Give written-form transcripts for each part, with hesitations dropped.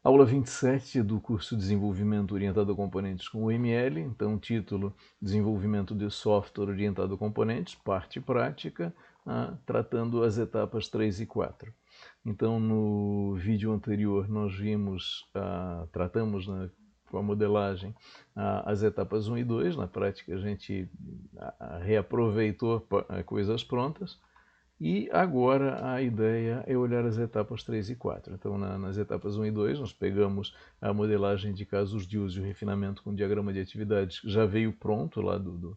Aula 27 do curso Desenvolvimento Orientado a Componentes com o ML, então título Desenvolvimento de Software Orientado a Componentes, parte prática, tratando as etapas 3 e 4. Então no vídeo anterior nós vimos, tratamos com a modelagem as etapas 1 e 2, na prática a gente reaproveitou coisas prontas. E agora a ideia é olhar as etapas 3 e 4. Então, nas etapas 1 e 2, nós pegamos a modelagem de casos de uso e o refinamento com diagrama de atividades que já veio pronto lá do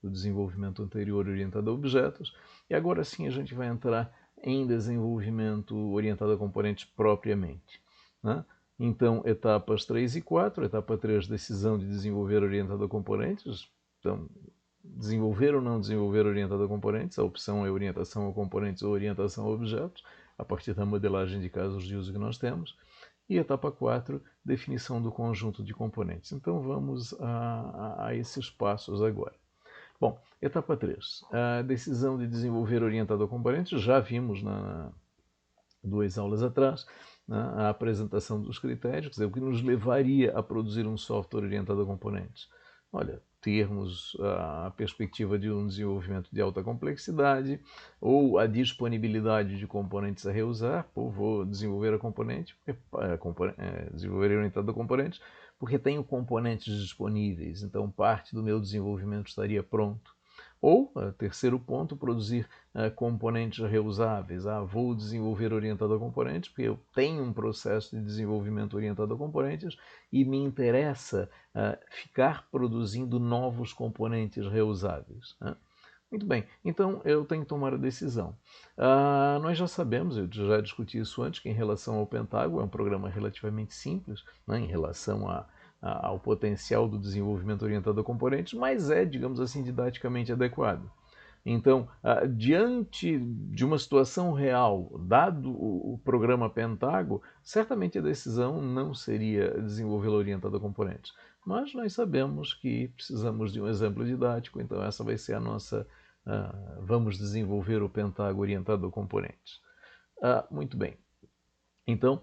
desenvolvimento anterior orientado a objetos. E agora sim a gente vai entrar em desenvolvimento orientado a componentes propriamente, né? Então, etapas 3 e 4. Etapa 3, decisão de desenvolver orientado a componentes. Então, desenvolver ou não desenvolver orientado a componentes, a opção é orientação a componentes ou orientação a objetos, a partir da modelagem de casos de uso que nós temos. E etapa 4, definição do conjunto de componentes. Então vamos a esses passos agora. Bom, etapa 3, a decisão de desenvolver orientado a componentes, já vimos duas aulas atrás, né, a apresentação dos critérios, quer dizer, o que nos levaria a produzir um software orientado a componentes. Olha, termos a perspectiva de um desenvolvimento de alta complexidade ou a disponibilidade de componentes a reusar. Pô, vou desenvolver a componente, desenvolver orientado a componentes, porque tenho componentes disponíveis, então parte do meu desenvolvimento estaria pronto. Ou, terceiro ponto, produzir componentes reusáveis. Vou desenvolver orientado a componentes porque eu tenho um processo de desenvolvimento orientado a componentes e me interessa ficar produzindo novos componentes reusáveis, né? Muito bem, então eu tenho que tomar a decisão. Nós já sabemos, eu já discuti isso antes, que em relação ao Pentágono é um programa relativamente simples, né, em relação ao potencial do desenvolvimento orientado a componentes, mas é, digamos assim, didaticamente adequado. Então, diante de uma situação real, dado o programa Pentago, certamente a decisão não seria desenvolvê-lo orientado a componentes. Mas nós sabemos que precisamos de um exemplo didático, então essa vai ser a nossa... vamos desenvolver o Pentago orientado a componentes. Muito bem. Então,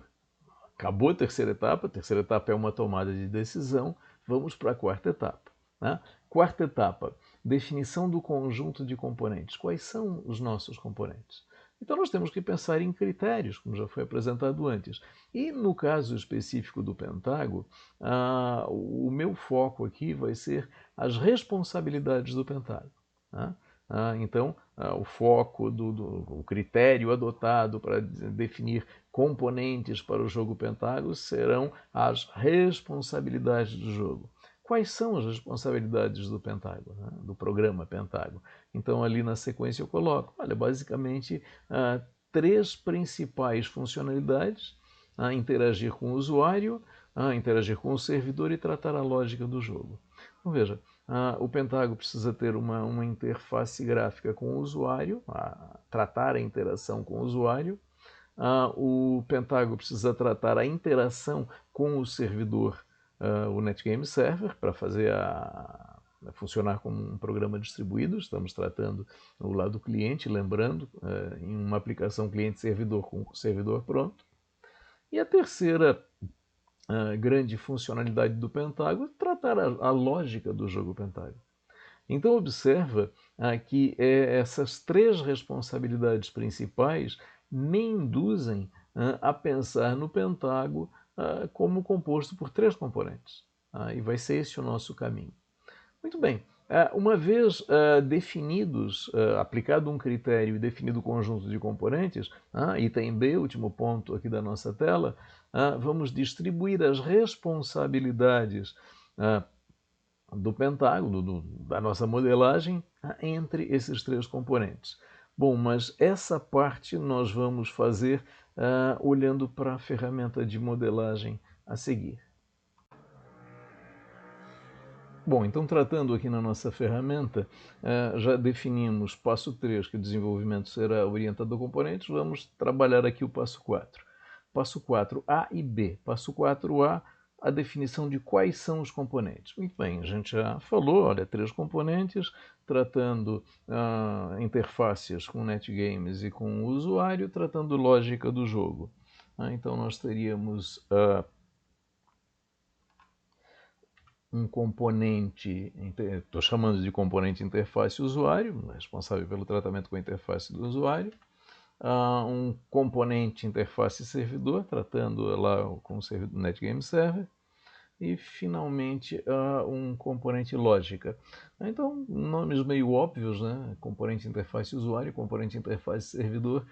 acabou a terceira etapa. A terceira etapa é uma tomada de decisão. Vamos para a quarta etapa, né? Quarta etapa, definição do conjunto de componentes. Quais são os nossos componentes? Então nós temos que pensar em critérios, como já foi apresentado antes. E no caso específico do Pentago, o meu foco aqui vai ser as responsabilidades do Pentago, né? Então, o foco o critério adotado para definir componentes para o jogo Pentago serão as responsabilidades do jogo. Quais são as responsabilidades do Pentago, né, do programa Pentago? Então, ali na sequência eu coloco, olha, basicamente, três principais funcionalidades: interagir com o usuário, interagir com o servidor e tratar a lógica do jogo. Então, veja, o Pentago precisa ter uma interface gráfica com o usuário, tratar a interação com o usuário. O Pentago precisa tratar a interação com o servidor, o NetGame Server, para fazer funcionar como um programa distribuído. Estamos tratando o lado do cliente, lembrando, em uma aplicação cliente-servidor com o servidor pronto. E a terceira grande funcionalidade do Pentago é tratar a lógica do jogo Pentago. Então observa que essas três responsabilidades principais me induzem a pensar no Pentago como composto por três componentes. E vai ser esse o nosso caminho. Muito bem. Uma vez definidos, aplicado um critério e definido o conjunto de componentes, item B, último ponto aqui da nossa tela, vamos distribuir as responsabilidades do Pentágono, da nossa modelagem, entre esses três componentes. Bom, mas essa parte nós vamos fazer olhando para a ferramenta de modelagem a seguir. Bom, então tratando aqui na nossa ferramenta, já definimos passo 3, que o desenvolvimento será orientado a componentes. Vamos trabalhar aqui o passo 4. Passo 4, A e B. Passo 4A, a definição de quais são os componentes. Muito bem, a gente já falou, olha, três componentes, tratando interfaces com NetGames e com o usuário, tratando lógica do jogo. Então nós teríamos um componente, estou chamando de componente interface usuário, responsável pelo tratamento com a interface do usuário, um componente interface servidor, tratando lá com o NetGame Server, e finalmente um componente lógica. Então, nomes meio óbvios, né? Componente interface usuário, componente interface servidor,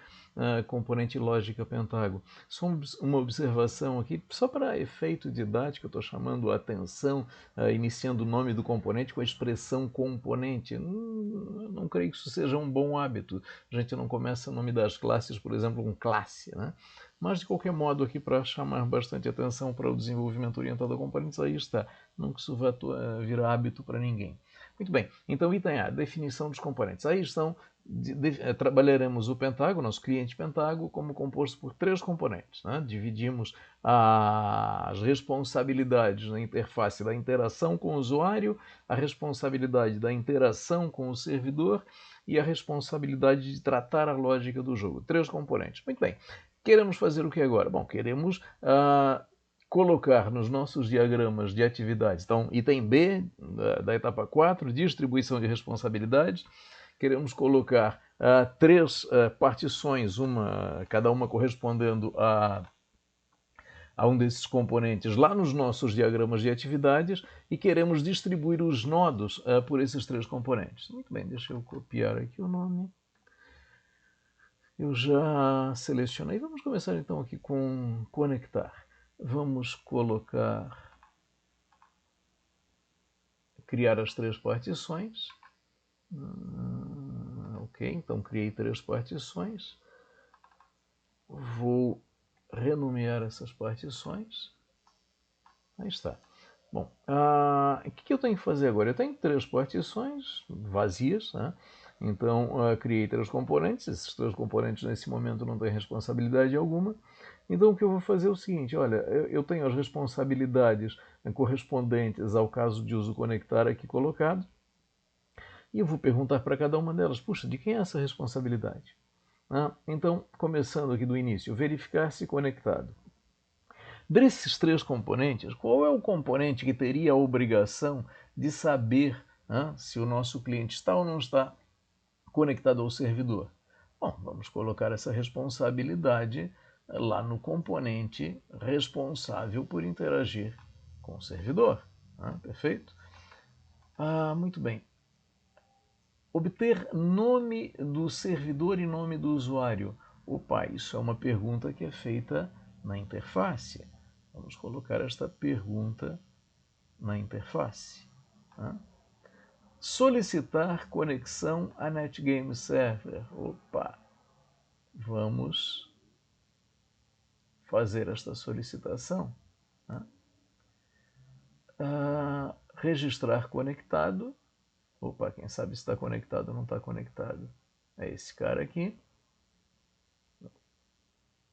componente lógica Pentago. Só uma observação aqui, só para efeito didático, eu estou chamando a atenção, iniciando o nome do componente com a expressão componente. Não creio que isso seja um bom hábito. A gente não começa o nome das classes, por exemplo, com classe, né? Mas, de qualquer modo, aqui para chamar bastante atenção para o desenvolvimento orientado a componentes, aí está. Não que isso vá virar hábito para ninguém. Muito bem, então item A, definição dos componentes. Aí estão, trabalharemos o Pentago, nosso cliente Pentago, como composto por 3 componentes. Né? Dividimos as responsabilidades na interface da interação com o usuário, a responsabilidade da interação com o servidor e a responsabilidade de tratar a lógica do jogo. 3 componentes. Muito bem. Queremos fazer o que agora? Bom, queremos colocar nos nossos diagramas de atividades. Então, item B da etapa 4, distribuição de responsabilidades. Queremos colocar 3 partições, cada uma correspondendo a um desses componentes lá nos nossos diagramas de atividades e queremos distribuir os nodos por esses 3 componentes. Muito bem, deixa eu copiar aqui o nome. Eu já selecionei. Vamos começar então aqui com conectar. Vamos colocar, criar as 3 partições. Ok, então criei 3 partições. Vou renomear essas partições. Aí está. Bom, o que eu tenho que fazer agora? Eu tenho 3 partições vazias, né? Então, criei 3 componentes. Esses 3 componentes, nesse momento, não têm responsabilidade alguma. Então, o que eu vou fazer é o seguinte, olha, eu tenho as responsabilidades correspondentes ao caso de uso conectar aqui colocado, e eu vou perguntar para cada uma delas, puxa, de quem é essa responsabilidade? Então, começando aqui do início, verificar se conectado. Desses 3 componentes, qual é o componente que teria a obrigação de saber se o nosso cliente está ou não está conectado ao servidor? Bom, vamos colocar essa responsabilidade lá no componente responsável por interagir com o servidor. Perfeito? Muito bem. Obter nome do servidor e nome do usuário. Opa, isso é uma pergunta que é feita na interface. Vamos colocar esta pergunta na interface. Solicitar conexão a NetGame Server. Opa, vamos fazer esta solicitação. Registrar conectado. Opa, quem sabe se está conectado ou não está conectado. É esse cara aqui.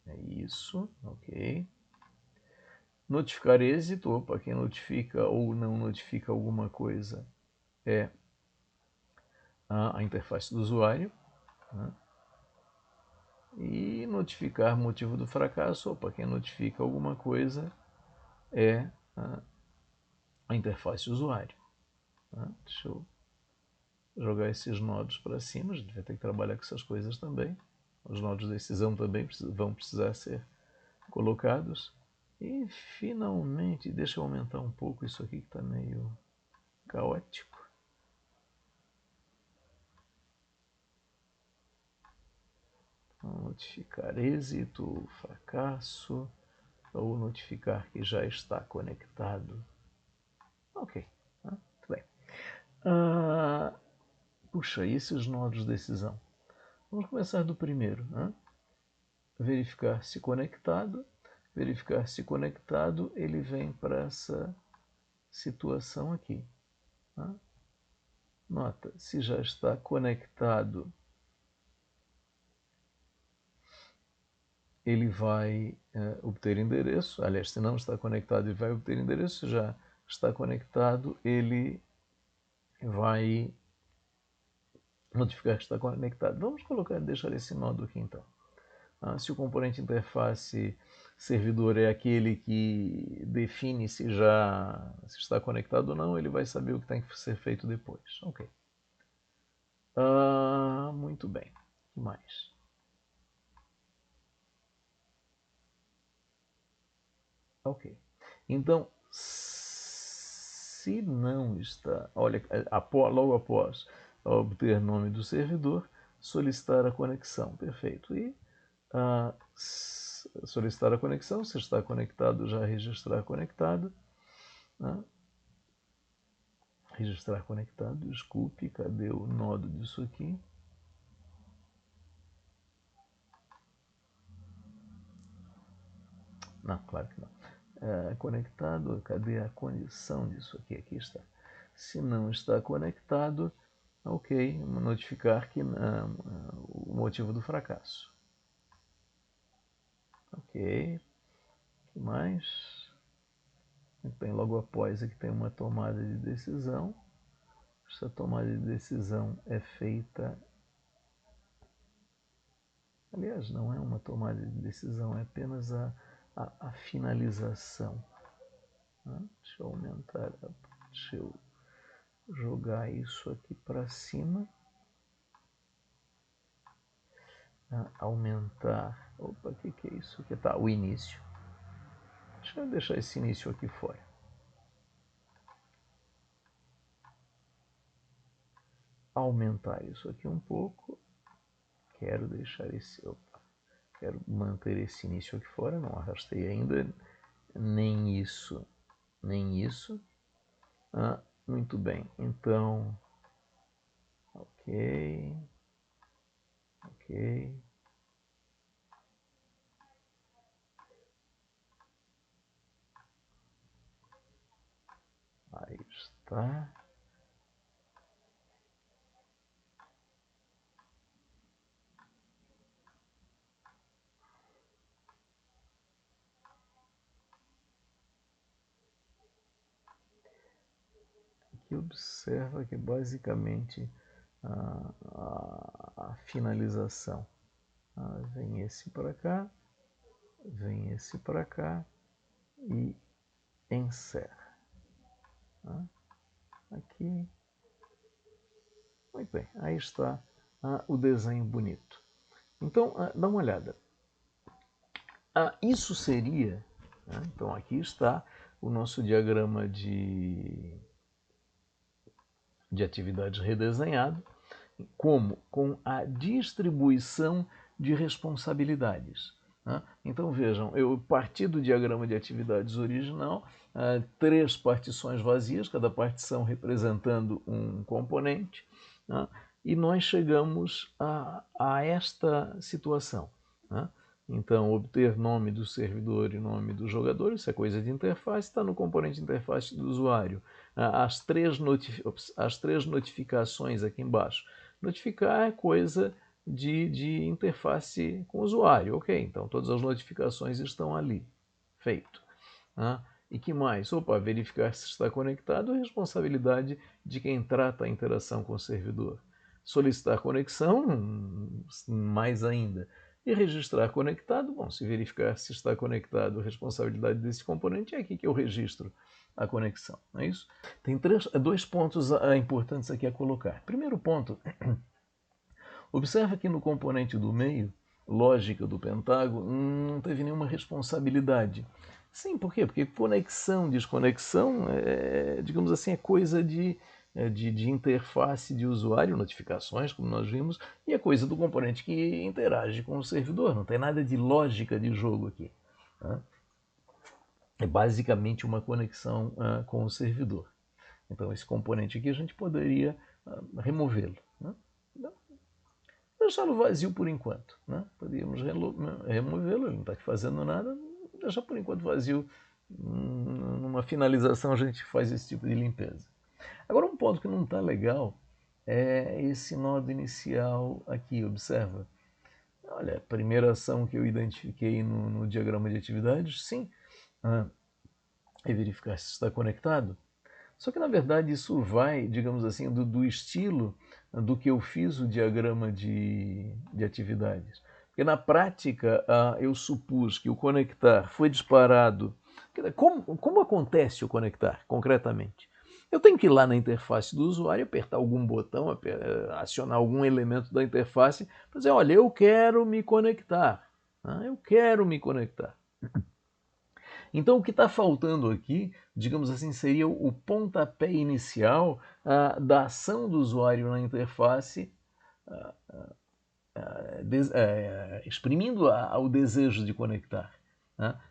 É isso, ok. Notificar êxito. Opa, quem notifica ou não notifica alguma coisa é a interface do usuário. E notificar motivo do fracasso. Opa, quem notifica alguma coisa é a interface do usuário. Deixa eu jogar esses nodos para cima. A gente vai ter que trabalhar com essas coisas também. Os nodos de decisão também vão precisar ser colocados. E finalmente, deixa eu aumentar um pouco isso aqui que está meio caótico. Notificar êxito, fracasso, ou notificar que já está conectado. Ok, muito bem. Puxa, e esses nodos de decisão? Vamos começar do primeiro. Verificar se conectado. Verificar se conectado, ele vem para essa situação aqui. Nota, se já está conectado, ele vai obter endereço. Aliás, se não está conectado, ele vai obter endereço. Se já está conectado, ele vai notificar que está conectado. Vamos deixar esse nodo aqui então. Se o componente interface servidor é aquele que define se se está conectado ou não, ele vai saber o que tem que ser feito depois. Ok. Muito bem. O que mais? Ok. Então, se não está, olha, logo após obter nome do servidor, solicitar a conexão. Perfeito. E solicitar a conexão, se está conectado, já registrar conectado. Né? Registrar conectado, desculpe, cadê o nodo disso aqui? Não, claro que não. Conectado, cadê a condição disso aqui? Aqui está. Se não está conectado, ok, notificar que o motivo do fracasso. Ok, o que mais? Muito bem, logo após aqui tem uma tomada de decisão. Essa tomada de decisão é feita... Aliás, não é uma tomada de decisão, é apenas a finalização. Deixa eu aumentar, deixa eu jogar isso aqui para cima. Aumentar, opa, o que é isso aqui? Tá, o início. Deixa eu deixar esse início aqui fora. Aumentar isso aqui um pouco. Quero deixar esse, opa, quero manter esse início aqui fora, não arrastei ainda nem isso, nem isso. Muito bem, então, ok, ok. Aí está. Aqui observa que basicamente a finalização. Vem esse para cá, vem esse para cá e encerra. Aqui. Muito bem, aí está o desenho bonito. Então, dá uma olhada. Isso seria, então aqui está o nosso diagrama de atividades redesenhado, como com a distribuição de responsabilidades. Então vejam, eu parti do diagrama de atividades original, 3 partições vazias, cada partição representando um componente, e nós chegamos a esta situação. Então, obter nome do servidor e nome do jogador, isso é coisa de interface, está no componente interface do usuário. As três notificações aqui embaixo. Notificar é coisa de interface com o usuário. Ok, então todas as notificações estão ali. Feito. E que mais? Opa, verificar se está conectado é responsabilidade de quem trata a interação com o servidor. Solicitar conexão, mais ainda. E registrar conectado, bom, se verificar se está conectado, a responsabilidade desse componente é aqui que eu registro a conexão, não é isso? Tem 2 pontos importantes aqui a colocar. Primeiro ponto, observa que no componente do meio, lógica do pentágono, não teve nenhuma responsabilidade. Sim, por quê? Porque conexão, desconexão, digamos assim, é coisa de interface de usuário, notificações, como nós vimos, e é coisa do componente que interage com o servidor. Não tem nada de lógica de jogo aqui. É basicamente uma conexão com o servidor. Então, esse componente aqui a gente poderia removê-lo. Deixá-lo vazio por enquanto. Podíamos removê-lo, ele não está aqui fazendo nada, deixar por enquanto vazio. Numa finalização a gente faz esse tipo de limpeza. Agora, um ponto que não está legal é esse nodo inicial aqui, observa. Olha, a primeira ação que eu identifiquei no diagrama de atividades, sim, é verificar se está conectado. Só que, na verdade, isso vai, digamos assim, do estilo do que eu fiz o diagrama de atividades. Porque na prática eu supus que o conectar foi disparado. Como acontece o conectar, concretamente? Eu tenho que ir lá na interface do usuário, apertar algum botão, acionar algum elemento da interface, para dizer, olha, eu quero me conectar. Eu quero me conectar. Então, o que está faltando aqui, digamos assim, seria o pontapé inicial da ação do usuário na interface, exprimindo o desejo de conectar.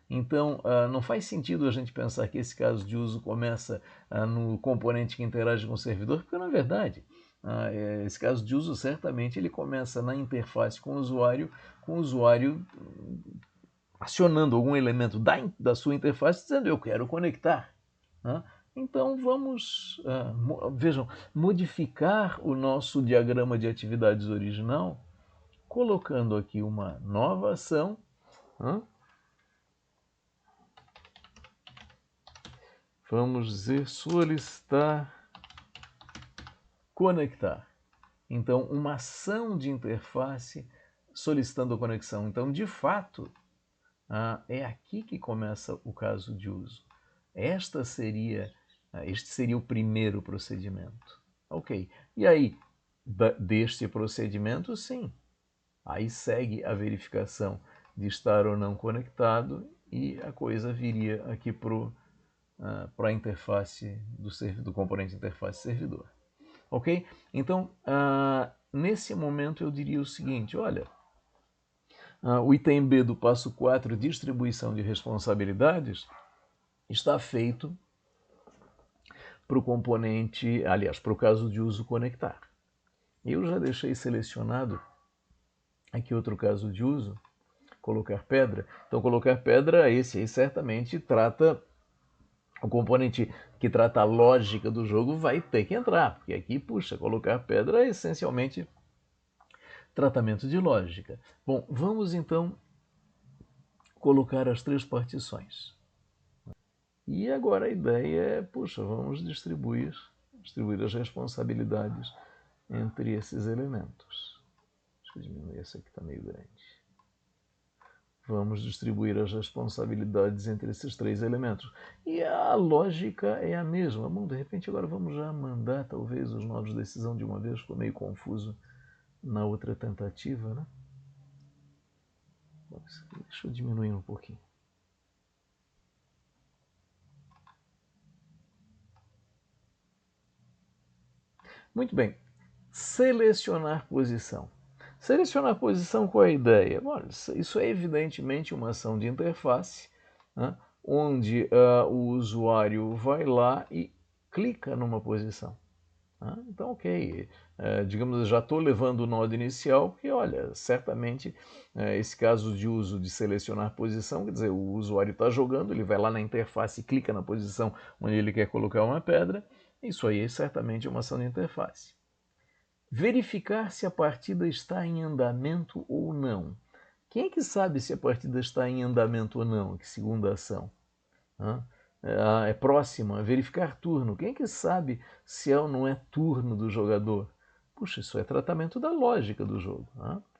Então, não faz sentido a gente pensar que esse caso de uso começa no componente que interage com o servidor, porque não é verdade. Esse caso de uso, certamente, ele começa na interface com o usuário acionando algum elemento da sua interface, dizendo eu quero conectar. Então vamos, vejam, modificar o nosso diagrama de atividades original, colocando aqui uma nova ação. Vamos dizer solicitar conectar. Então, uma ação de interface solicitando a conexão. Então, de fato, é aqui que começa o caso de uso. Este seria o primeiro procedimento. Ok. E aí, deste procedimento, sim. Aí segue a verificação de estar ou não conectado e a coisa viria aqui para a interface do componente interface servidor. Ok? Então, nesse momento eu diria o seguinte, olha, o item B do passo 4, distribuição de responsabilidades, está feito para o componente, aliás, para o caso de uso conectar. Eu já deixei selecionado aqui outro caso de uso, colocar pedra. Então, colocar pedra, esse aí certamente trata, o componente que trata a lógica do jogo vai ter que entrar, porque aqui, puxa, colocar pedra é essencialmente tratamento de lógica. Bom, vamos então colocar as três partições. E agora a ideia é, puxa, vamos distribuir as responsabilidades entre esses elementos. Deixa eu diminuir, essa aqui está meio grande. Vamos distribuir as responsabilidades entre esses três elementos. E a lógica é a mesma. Bom, de repente agora vamos já mandar talvez os nodos de decisão de uma vez, ficou meio confuso na outra tentativa, né? Deixa eu diminuir um pouquinho. Muito bem. Selecionar posição. Selecionar posição, qual é a ideia? Bom, isso é evidentemente uma ação de interface, né, onde o usuário vai lá e clica numa posição. Então, ok, digamos, já estou levando o nó inicial, porque, olha, certamente esse caso de uso de selecionar posição, quer dizer, o usuário está jogando, ele vai lá na interface e clica na posição onde ele quer colocar uma pedra, isso aí certamente é uma ação de interface. Verificar se a partida está em andamento ou não. Quem é que sabe se a partida está em andamento ou não? Que segunda ação? É próxima. Verificar turno. Quem é que sabe se é ou não é turno do jogador? Puxa, isso é tratamento da lógica do jogo.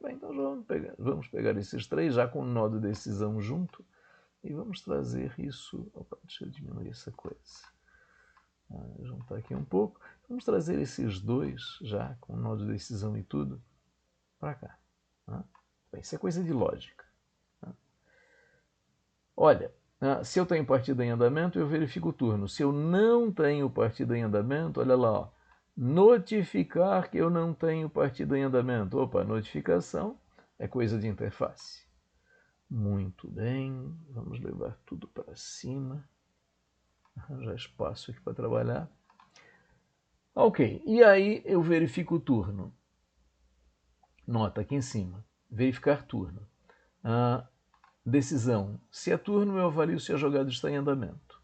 Bem, então vamos pegar esses três já com o nó de decisão junto e vamos trazer isso... Opa, deixa eu diminuir essa coisa. Juntar aqui um pouco. Vamos trazer esses dois, já com o nó de decisão e tudo, para cá. Bem, isso é coisa de lógica. Olha, se eu tenho partida em andamento, eu verifico o turno. Se eu não tenho partida em andamento, olha lá, ó, notificar que eu não tenho partida em andamento. Opa, notificação é coisa de interface. Muito bem, vamos levar tudo para cima. Arranjar espaço aqui para trabalhar. Ok, e aí eu verifico o turno. Nota aqui em cima, verificar turno. Decisão, se é turno eu avalio se a jogada está em andamento.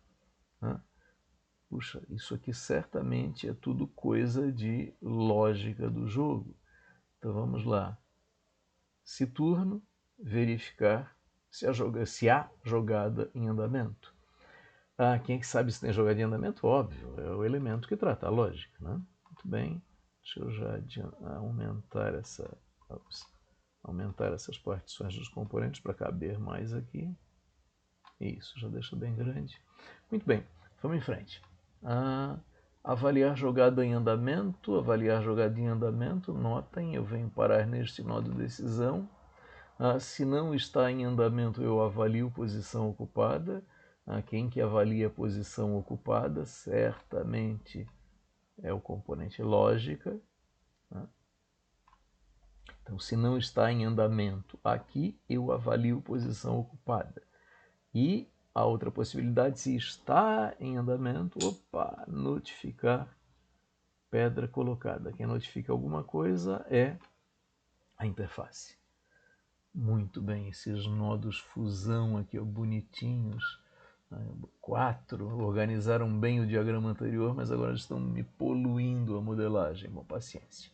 Puxa, isso aqui certamente é tudo coisa de lógica do jogo. Então vamos lá. Se turno, verificar se há jogada em andamento. Quem é que sabe se tem jogada em andamento? Óbvio, é o elemento que trata a lógica, né? Muito bem, deixa eu já aumentar essa... aumentar essas partições dos componentes para caber mais aqui. Isso, já deixa bem grande. Muito bem, vamos em frente. Avaliar jogada em andamento, avaliar jogada em andamento. Notem, eu venho parar neste nó de decisão. Se não está em andamento, eu avalio posição ocupada. Quem que avalia a posição ocupada? Certamente é o componente lógica. Então, se não está em andamento aqui, eu avalio posição ocupada. E a outra possibilidade, se está em andamento, notificar pedra colocada. Quem notifica alguma coisa é a interface. Muito bem, esses nodos fusão aqui, bonitinhos. 4, organizaram bem o diagrama anterior, mas agora estão me poluindo a modelagem. Bom, paciência.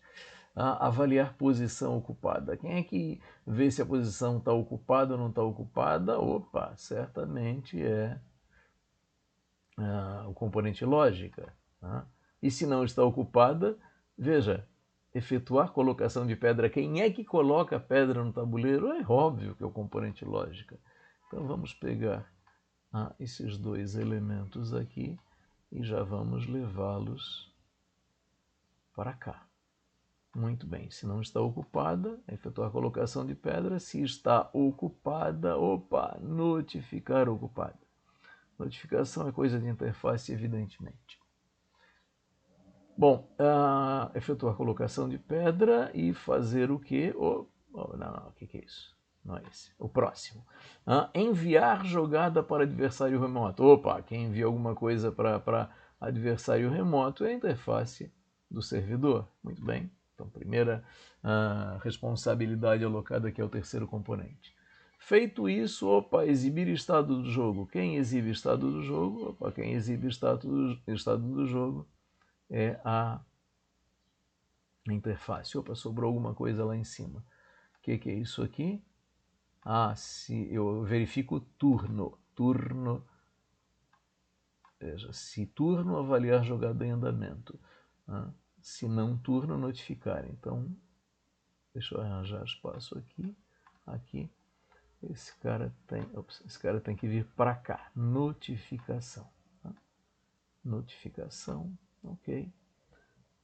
Avaliar posição ocupada. Quem é que vê se a posição está ocupada ou não está ocupada? Certamente é o componente lógica. E se não está ocupada, veja, efetuar colocação de pedra. Quem é que coloca a pedra no tabuleiro? É óbvio que é o componente lógica. Então vamos pegar esses dois elementos aqui e já vamos levá-los para cá. Muito bem, se não está ocupada, efetuar a colocação de pedra. Se está ocupada, notificar ocupada. Notificação é coisa de interface, evidentemente. Bom, efetuar a colocação de pedra e fazer o quê? Não, o que é isso? Não é esse. O próximo. Enviar jogada para adversário remoto. Quem envia alguma coisa para adversário remoto é a interface do servidor. Muito bem. Então, primeira responsabilidade alocada aqui é o terceiro componente. Feito isso, exibir estado do jogo. Quem exibe estado do jogo? Quem exibe estado do jogo é a interface. Sobrou alguma coisa lá em cima. O que é isso aqui? Se eu verifico turno. Veja, se turno, avaliar jogada em andamento. Se não turno, notificar. Então, deixa eu arranjar espaço aqui. Aqui. Esse cara tem que vir para cá. Notificação. Notificação. Ok.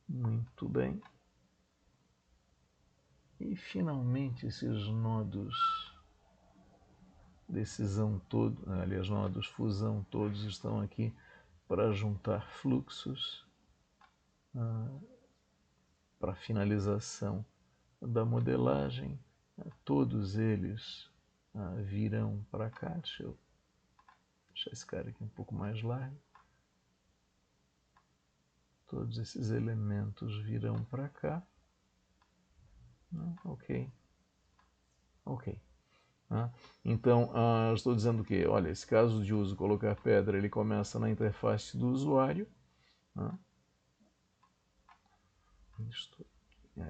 Muito bem. E finalmente esses nodos decisão todo, aliás, nodos fusão todos estão aqui para juntar fluxos para finalização da modelagem. Todos eles virão para cá. Deixa eu deixar esse cara aqui um pouco mais largo. Todos esses elementos virão para cá. Ok. Então, estou dizendo que, olha, esse caso de uso colocar pedra, ele começa na interface do usuário.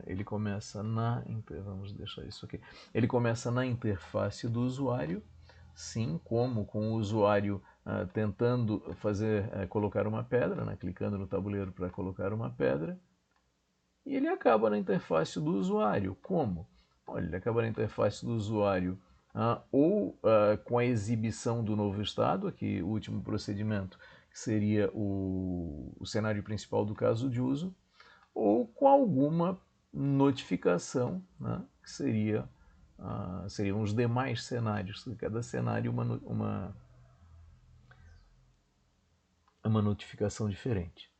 Ele começa vamos deixar isso aqui. Ele começa na interface do usuário, sim, como com o usuário tentando colocar uma pedra, clicando no tabuleiro para colocar uma pedra. E ele acaba na interface do usuário. Como? Olha, ele acaba na interface do usuário com a exibição do novo estado, aqui o último procedimento, que seria o cenário principal do caso de uso, ou com alguma notificação, que seriam os demais cenários. Cada cenário uma notificação diferente.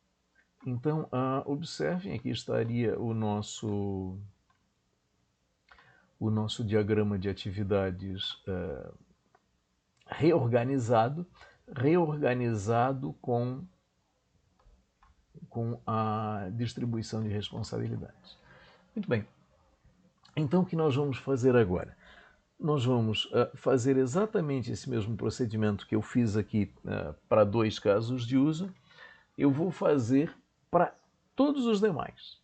Então, observem, aqui estaria o nosso diagrama de atividades reorganizado com a distribuição de responsabilidades. Muito bem. Então, o que nós vamos fazer agora? Nós vamos fazer exatamente esse mesmo procedimento que eu fiz aqui para 2 casos de uso. Eu vou fazer para todos os demais.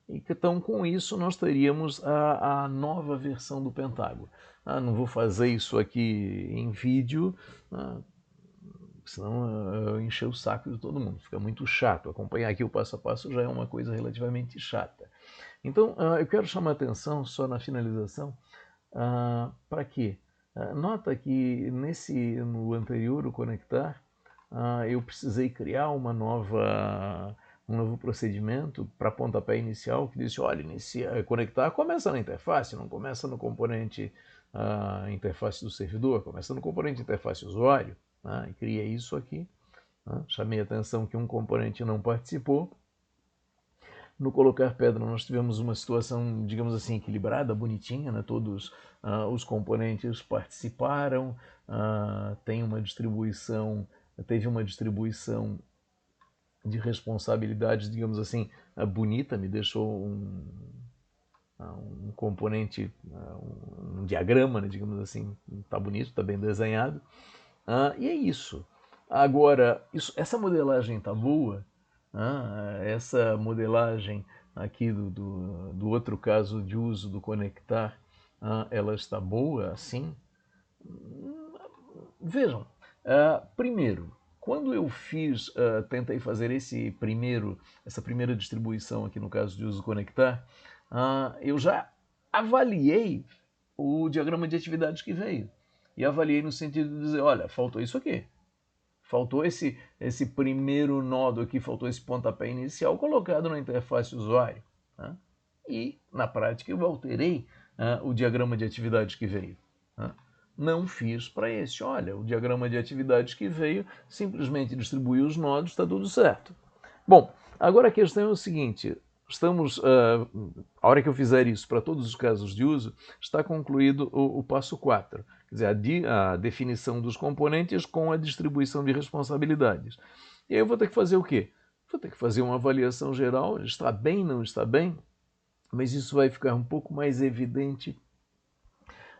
Então, com isso, nós teríamos a nova versão do Pentágono. Não vou fazer isso aqui em vídeo, senão eu encher o saco de todo mundo. Fica muito chato. Acompanhar aqui o passo a passo já é uma coisa relativamente chata. Então, eu quero chamar a atenção, só na finalização, para quê? Nota que no anterior, o conectar, eu precisei criar um novo procedimento para pontapé inicial que disse, olha, conectar começa na interface, não começa no componente interface do servidor, começa no componente interface usuário, e cria isso aqui. Chamei a atenção que um componente não participou. No colocar pedra nós tivemos uma situação, digamos assim, equilibrada, bonitinha, né? Todos os componentes participaram, teve uma distribuição de responsabilidades, digamos assim, bonita, me deixou um componente, um diagrama, né, digamos assim, está bonito, está bem desenhado, e é isso. Agora, essa modelagem está boa, essa modelagem aqui do outro caso de uso do conectar, ela está boa assim? Vejam, primeiro, quando eu tentei fazer essa primeira distribuição aqui no caso de uso conectar, eu já avaliei o diagrama de atividades que veio. E avaliei no sentido de dizer, olha, faltou isso aqui. Faltou esse primeiro nodo aqui, faltou esse pontapé inicial colocado na interface usuário. E, na prática, eu alterei o diagrama de atividades que veio. Não fiz para esse. Olha, o diagrama de atividades que veio simplesmente distribuiu os nodos, está tudo certo. Bom, agora a questão é o seguinte, a hora que eu fizer isso para todos os casos de uso, está concluído o passo 4, quer dizer, a definição dos componentes com a distribuição de responsabilidades. E aí eu vou ter que fazer o quê? Vou ter que fazer uma avaliação geral, está bem, não está bem, mas isso vai ficar um pouco mais evidente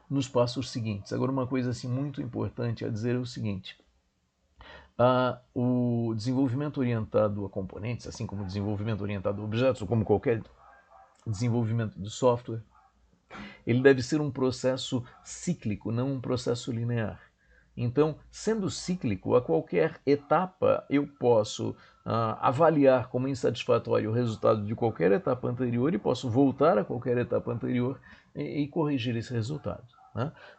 nos passos seguintes. Agora, uma coisa assim, muito importante a dizer é o seguinte, o desenvolvimento orientado a componentes, assim como o desenvolvimento orientado a objetos, ou como qualquer desenvolvimento de software, ele deve ser um processo cíclico, não um processo linear. Então, sendo cíclico, a qualquer etapa eu posso avaliar como insatisfatório o resultado de qualquer etapa anterior e posso voltar a qualquer etapa anterior e corrigir esse resultado.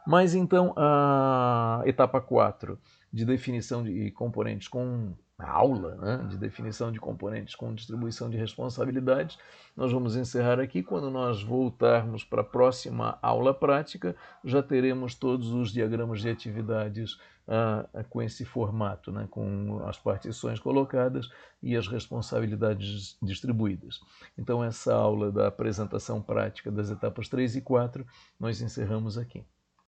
Mas então, a etapa 4 de definição de componentes com a aula, de definição de componentes com distribuição de responsabilidades, nós vamos encerrar aqui. Quando nós voltarmos para a próxima aula prática, já teremos todos os diagramas de atividades com esse formato, com as partições colocadas e as responsabilidades distribuídas. Então, essa aula da apresentação prática das etapas 3 e 4, nós encerramos aqui.